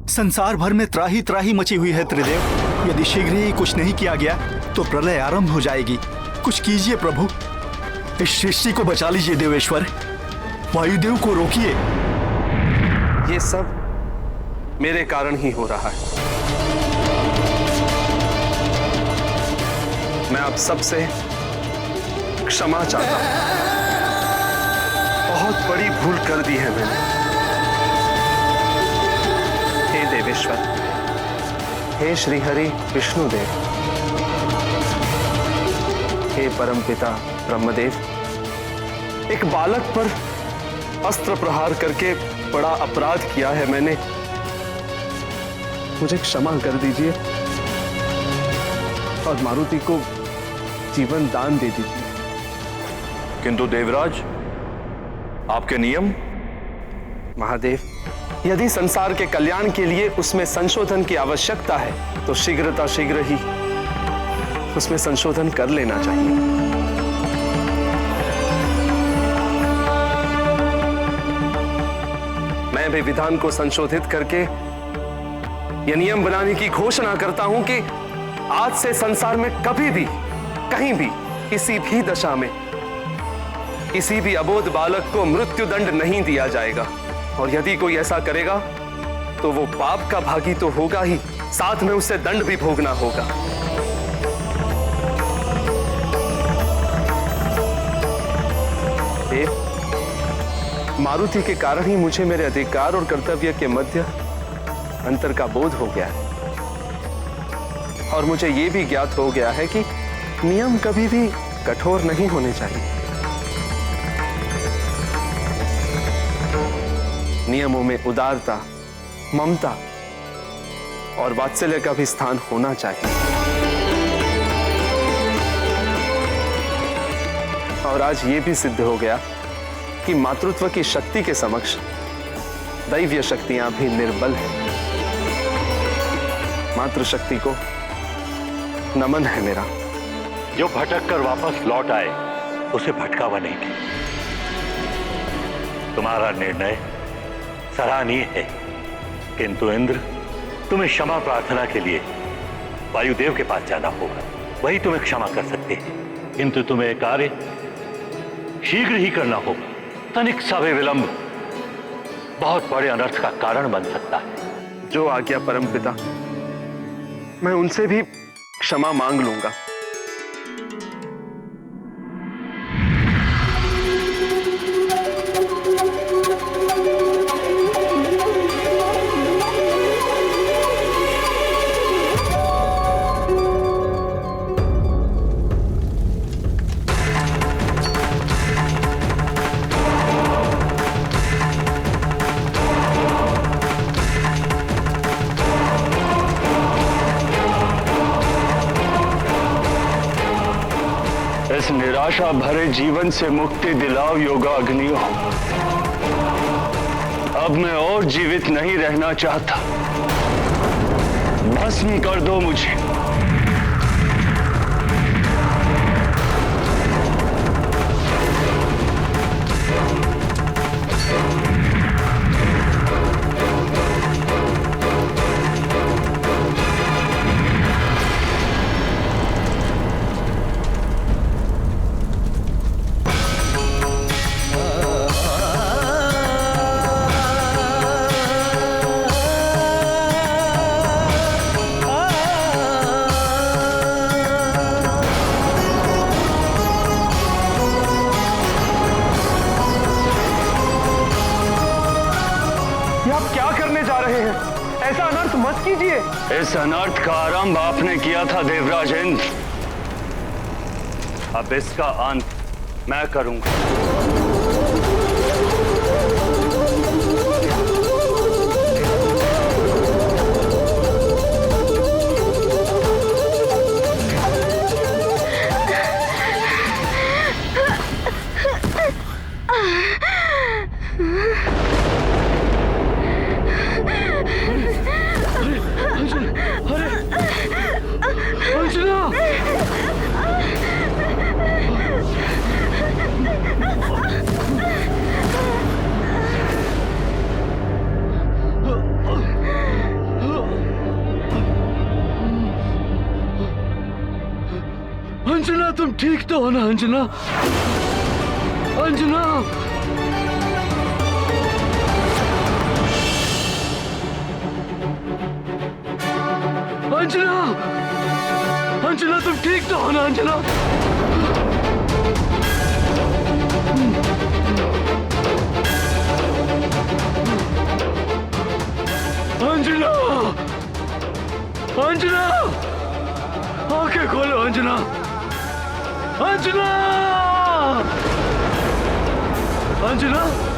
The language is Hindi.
संसार भर में त्राही त्राही मची हुई है त्रिदेव। यदि शीघ्र ही कुछ नहीं किया गया तो प्रलय आरंभ हो जाएगी। कुछ कीजिए प्रभु, इस सृष्टि को बचा लीजिए देवेश्वर। वायुदेव को रोकिए। ये सब मेरे कारण ही हो रहा है। मैं आप सबसे क्षमा चाहता हूं। बहुत बड़ी भूल कर दी है मैंने। हे देवेश्वर, हे श्रीहरि विष्णुदेव, हे परमपिता ब्रह्मदेव, एक बालक पर अस्त्र प्रहार करके बड़ा अपराध किया है मैंने। मुझे क्षमा कर दीजिए और मारुति को जीवन दान दे दीजिए। किंतु देवराज, आपके नियम? महादेव, यदि संसार के कल्याण के लिए उसमें संशोधन की आवश्यकता है तो शीघ्र ही उसमें संशोधन कर लेना चाहिए। मैं भी विधान को संशोधित करके यह नियम बनाने की घोषणा करता हूं कि आज से संसार में कभी भी, कहीं भी, किसी भी दशा में किसी भी अबोध बालक को मृत्यु दंड नहीं दिया जाएगा। और यदि कोई ऐसा करेगा तो वो पाप का भागी तो होगा ही, साथ में उसे दंड भी भोगना होगा। मारुति के कारण ही मुझे मेरे अधिकार और कर्तव्य के मध्य अंतर का बोध हो गया है। और मुझे यह भी ज्ञात हो गया है कि नियम कभी भी कठोर नहीं होने चाहिए। नियमों में उदारता, ममता और वात्सल्य का भी स्थान होना चाहिए। और आज यह भी सिद्ध हो गया कि मातृत्व की शक्ति के समक्ष दैवीय शक्तियां भी निर्बल हैं। मातृशक्ति को नमन है मेरा। जो भटक कर वापस लौट आए उसे भटकावा नहीं दे। तुम्हारा निर्णय सराहनीय है, किंतु इंद्र, तुम्हें क्षमा प्रार्थना के लिए वायुदेव के पास जाना होगा। वही तुम्हें क्षमा कर सकते हैं, किंतु तुम्हें कार्य शीघ्र ही करना होगा। तनिक सा भी विलंब बहुत बड़े अनर्थ का कारण बन सकता है। जो आज्ञा परमपिता, मैं उनसे भी क्षमा मांग लूंगा। इस निराशा भरे जीवन से मुक्ति दिलाओ योगाग्नियों। अब मैं और जीवित नहीं रहना चाहता। भस्म कर दो मुझे। ऐसा अनर्थ मत कीजिए। इस अनर्थ का आरंभ आपने किया था देवराज इंद्र। अब इसका अंत मैं करूंगा। तुम ठीक तो हो ना अंजना? अंजना, अंजना, अंजना तुम ठीक तो हो ना अंजना? अंजना, अंजना, आंखें खोलो अंजना, अंजना, अंजना।